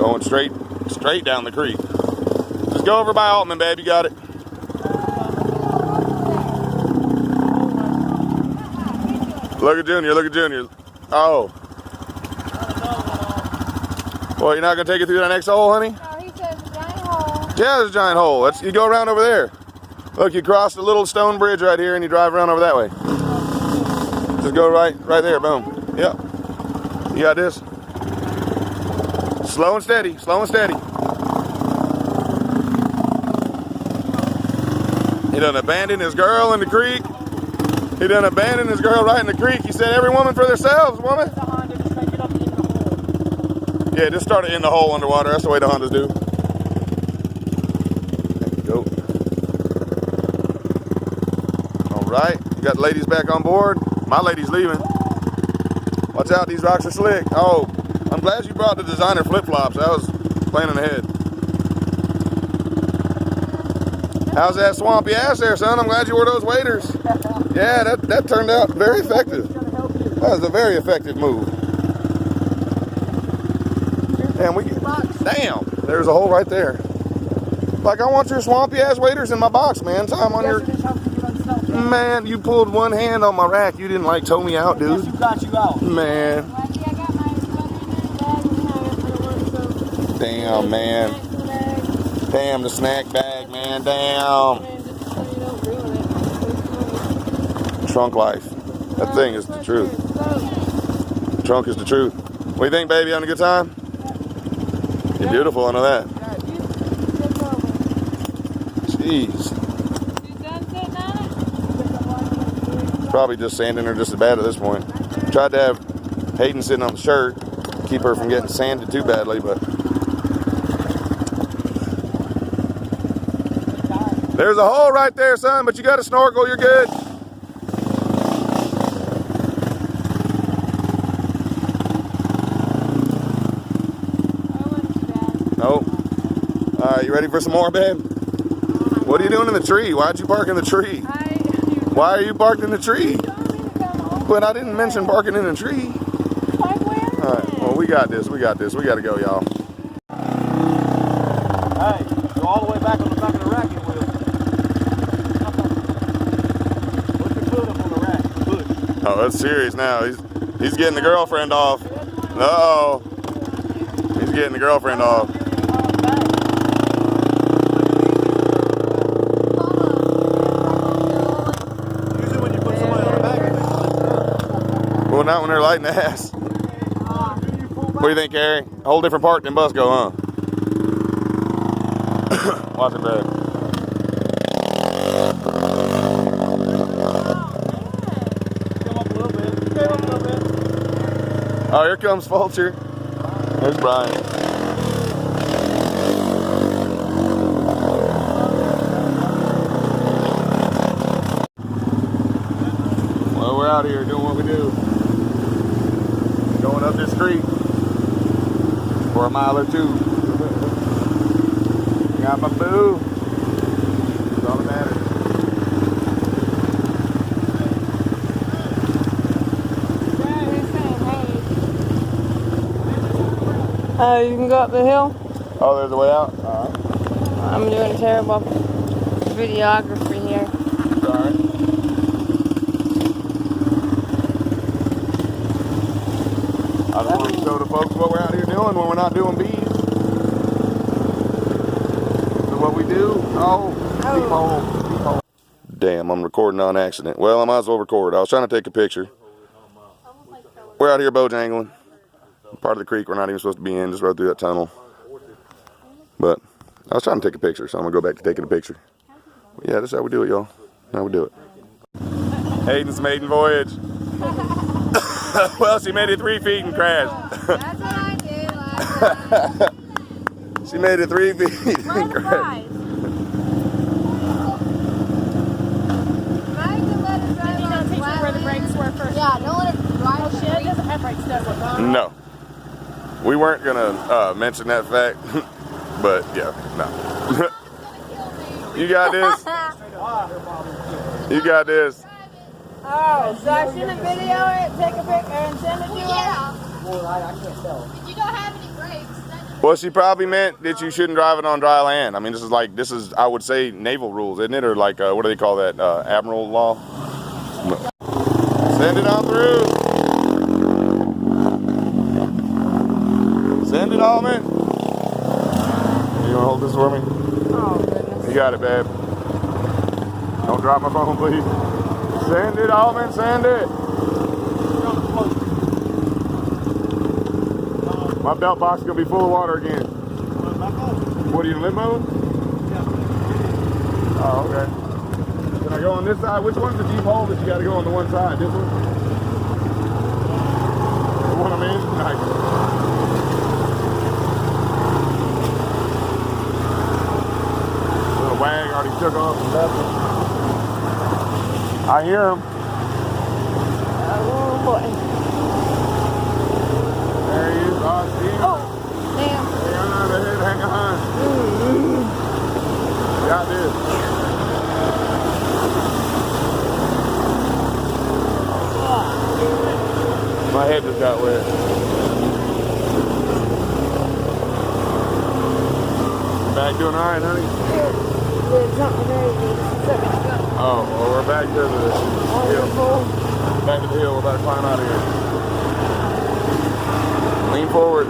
Going straight down the creek. Just go over by Altman, babe. You got it. Look at Junior. Look at Junior. Oh. Well, you're not going to take it through that next hole, honey? No, he says a giant hole. Yeah, there's a giant hole. You go around over there. Look, you cross the little stone bridge right here and you drive around over that way. Just go right there. Boom. Yep. You got this. Slow and steady. Slow and steady. He done abandoned his girl in the creek. He done abandoned his girl right in the creek. He said, every woman for themselves, woman. Yeah, just start it in the hole underwater. That's the way the Hondas do. There you go. All right, you got the ladies back on board. My lady's leaving. Watch out, these rocks are slick. Oh, I'm glad you brought the designer flip-flops. I was planning ahead. How's that swampy ass there, son? I'm glad you wore those waders. Yeah, that turned out very effective. That was a very effective move. Damn, there's a hole right there. Like, I want your swampy ass waders in my box, man. Time on your... Man, you pulled one hand on my rack. You didn't, like, tow me out, dude. Yes, got you out. Man. Damn, man. Damn, the snack bag, man. Damn. Trunk life. That thing is the truth. Trunk is the truth. What do you think, baby? Having a good time? You're beautiful, I know that. Jeez. Probably just sanding her just as bad at this point. Tried to have Hayden sitting on the shirt, keep her from getting sanded too badly, but there's a hole right there, son, but you got a snorkel, you're good. Nope. All right, you ready for some more, babe? What are you doing in the tree? Why'd you park in the tree? Why are you parked in the tree? But I didn't mention parking in the tree. All right, well, we got this. We got this. We got to go, y'all. Hey, go all the way back on the back of the rack, you will. Put your foot up on the rack. Push. Oh, that's serious now. He's getting the girlfriend off. Uh-oh. He's getting the girlfriend off. Well, not when they're lighting the ass. What do you think, Carrie? A whole different park than Busco, huh? Watch it, babe. Come up a little bit. Come up a little bit. Oh, here comes Fulcher. There's Brian. Well, we're out here doing what we do. Going up this street for a mile or two. Got my boo. That's all that matters. You can go up the hill. Oh, there's a way out? I'm doing terrible videography here. Sorry. I just want to show the folks what we're out here doing when we're not doing bees. So what we do, deep hole. Damn, I'm recording on accident. Well, I might as well record. I was trying to take a picture. We're out here bojangling. Part of the creek we're not even supposed to be in, just rode through that tunnel. But I was trying to take a picture, so I'm going to go back to taking a picture. But yeah, that's how we do it, y'all. How we do it. Hayden's maiden voyage. Well, she made it 3 feet and crashed. That's what I did last time. She made it 3 feet and crashed. Where the brakes were first. Yeah, don't let it drive. Oh shit, it doesn't have brakes, does it? No. We weren't gonna mention that fact, but yeah, no. You got this. You got this. Oh, so I shouldn't video it, take a picture, and send it to her? Well, I can't tell. If you don't have any brakes, then Well, she probably meant that you shouldn't drive it on dry land. I mean, this is I would say naval rules, isn't it? Or like what do they call that? Admiral law. Send it on through. Send it on, man. You gonna hold this for me? Oh, goodness. You got it, babe. Don't drop my phone, please. Send it, Alvin, send it. My belt box is gonna be full of water again. What are you limoing? Oh, okay. Can I go on this side? Which one's the deep hole that you gotta go on the one side? This one? The one I'm in? Nice. Little wag already took off and left him. I hear him. Oh, boy. There he is. Oh, I see him. Oh, damn. Hang on, hang on. Got this. My head just got wet. Back doing all right, honey? Oh, well, we're back to the hill. Back to the hill. We're about to climb out of here. Lean forward.